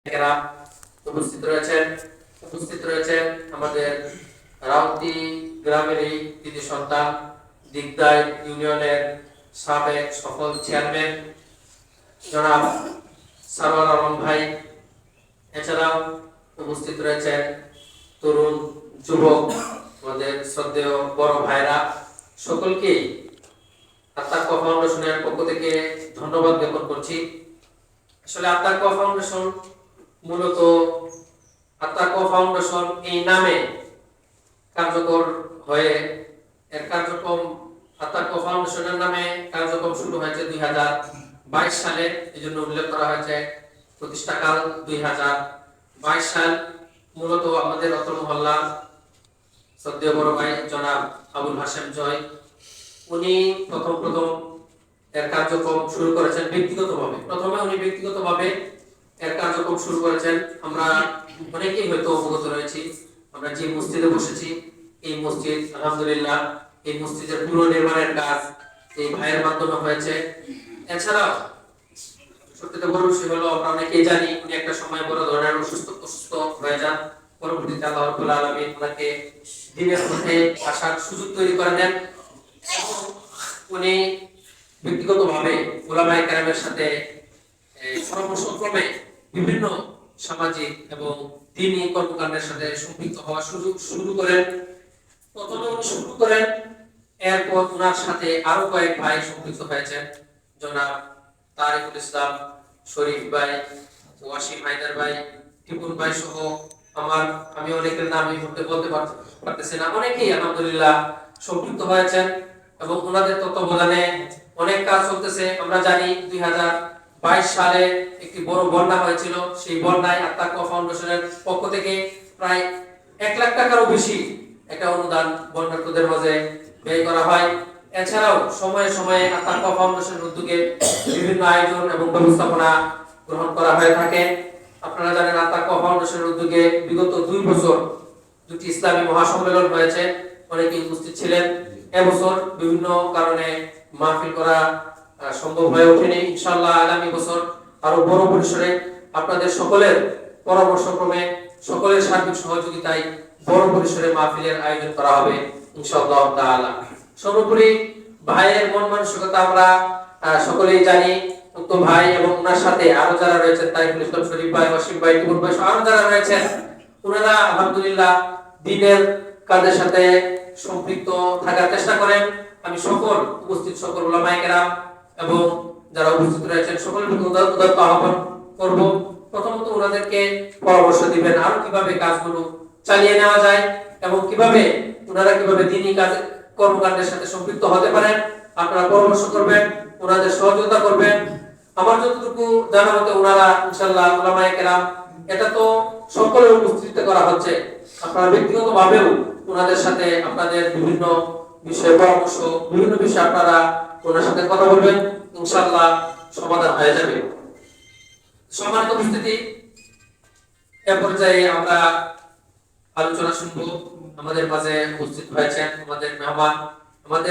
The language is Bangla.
এরা উপস্থিত রয়েছেন আমাদের রাউতি গ্রামেরই কৃতি সন্তান দিগদায় ইউনিয়নের সাবেক সফল চেয়ারম্যান জনাব সারোয়ার আলম ভাই। এছাড়াও উপস্থিত রয়েছেন তরুণ যুবক আমাদের শ্রদ্ধেয় বড় ভাইরা। সকলকেই আত্মাকোয়া ফাউন্ডেশনের পক্ষ থেকে ধন্যবাদ জ্ঞাপন করছি। আসলে আত্মাকোয়া ফাউন্ডেশন মূলত আত্মাকোয়া ফাউন্ডেশন এই নামে কার্যকর হয়ে এর কার্যক্রম আত্মাকোয়া ফাউন্ডেশনের নামে কার্যক্রম শুরু হয়েছে 2022 সালে। এই জন্য উল্লেখ করা হয়েছে প্রতিষ্ঠাকাল 2022 সাল। মূলত আমাদের অত্র মহল্লা শ্রদ্ধেয় বড় ভাই জনাব আবুল হাশেম জয়, উনি প্রথম এর কার্যক্রম শুরু করেছেন ব্যক্তিগতভাবে। প্রথমে উনি ব্যক্তিগতভাবে এর কার্যক্রম শুরু করেছেন। আমরা অনেকেই হয়তো অবগত রয়েছি, আমরা যে মসজিদে বসেছি এই মসজিদ আলহামদুলিল্লাহ এই মসজিদের পুনর্নির্মাণের কাজ এই ভাইয়ের মাধ্যমে হয়েছে। এছাড়াও সত্যি বড় বিষয় হলো আমরা অনেকেই জানি উনি একটা সময় বড় ধরনের অসুস্থ হয়ে যান। পরবর্তীতে আল্লাহ রাব্বুল আলামিন ওনাকে দিনের পথে আসার সুযোগ তৈরি করে দেন। উনি ব্যক্তিগতভাবে উলামায়ে কেরামের সাথে পরামর্শক্রমে বিভিন্ন সামাজিক এবং দ্বীনি কর্মকাণ্ডের সাথে সম্পৃক্ত হওয়া শুরু করেন। প্রথমে উনি শুরু করেন, এরপর ওনার সাথে আরো কয়েক ভাই সম্পৃক্ত হয়েছেন, জনাব তারিকুল ইসলাম শরীফ ভাই, ওয়াসিম হায়দার ভাই, টিপুন ভাই সহ আমি অনেকের নাম এই মুহূর্তে বলতে পারতেছি না, অনেকেই আলহামদুলিল্লাহ সম্পৃক্ত হয়েছেন এবং ওনাদের তত্ত্বাবধানে অনেক কাজ চলতেছে। আমরা জানি 2022 সালে একটি বড় বন্যা হয়েছিল। সেই বন্যায় আত্মাকোয়া ফাউন্ডেশনের পক্ষ থেকে প্রায় 1 লাখ টাকারও বেশি একটা অনুদান বন্যার্তদের মাঝে ব্যয় করা হয়। এছাড়াও সময়ে সময়ে আত্মাকোয়া ফাউন্ডেশনের উদ্যোগে বিভিন্ন আয়োজন এবং ব্যবস্থাপনা গ্রহণ করা হয়ে থাকে। আপনারা জানেন আত্মাকোয়া ফাউন্ডেশনের উদ্যোগে বিগত 2 বছর 2টি ইসলামী মহাসম্মেলন হয়েছে, অনেকেই উপস্থিত ছিলেন। এবছর বিভিন্ন কারণে মাহফিল করা সম্ভব হয়ে ওঠেনি। ইনশাআল্লাহ আগামী বছর আরো বড় পরিসরে আপনাদের সকলের পরামর্শক্রমে সকলের সার্বিক সহযোগিতায় বড় পরিসরে মাহফিলের আয়োজন করা হবে ইনশাআল্লাহ তাআলা। সর্বোপরি ভাইয়ের মন মানসিকতা আমরা সকলেই জানি। উক্ত ভাই এবং ওনার সাথে আরো যারা রয়েছেন তারিকুল ইসলাম শরীফ ভাই, ওয়াসিম ভাই, টিপুন ভাই আরো যারা রয়েছেন, ওনারা আলহামদুলিল্লাহ দ্বীনের কাজের সাথে সম্পৃক্ত থাকার চেষ্টা করেন। আমি উপস্থিত সকল উলামায়ে কেরাম এবং যারা উপস্থিত রয়েছেন সকলের প্রতি উদাত্ত আহ্বান করব, প্রথমত ওনাদেরকে পরামর্শ দিবেন আরো কিভাবে কাজগুলো চালিয়ে নেওয়া যায় এবং কিভাবে দ্বীনি কাজ কর্মকাণ্ডের সাথে সম্পৃক্ত হতে পারেন। আপনারা পরামর্শ করবেন, ওনাদের সহযোগিতা করবেন। আমার যতটুকু জানা মতে ওনারা ইনশাআল্লাহ উলামায়ে কেরাম, এটা তো সকলের উপস্থিতিতে করা হচ্ছে, আপনারা ব্যক্তিগতভাবেও ওনাদের সাথে আপনাদের বিভিন্ন বিষয়ে পরামর্শ, বিভিন্ন বিষয়ে আপনারা ওনার সাথে কথা বলবেন, ইনশাআল্লাহ সমাধান হয়ে যাবে। সম্মানিত উপস্থিতি, এ পর্যায়ে আমরা আলোচনা শুনবো। আমাদের মাঝে উপস্থিত হয়েছেন আমাদের মেহমান, আমাদের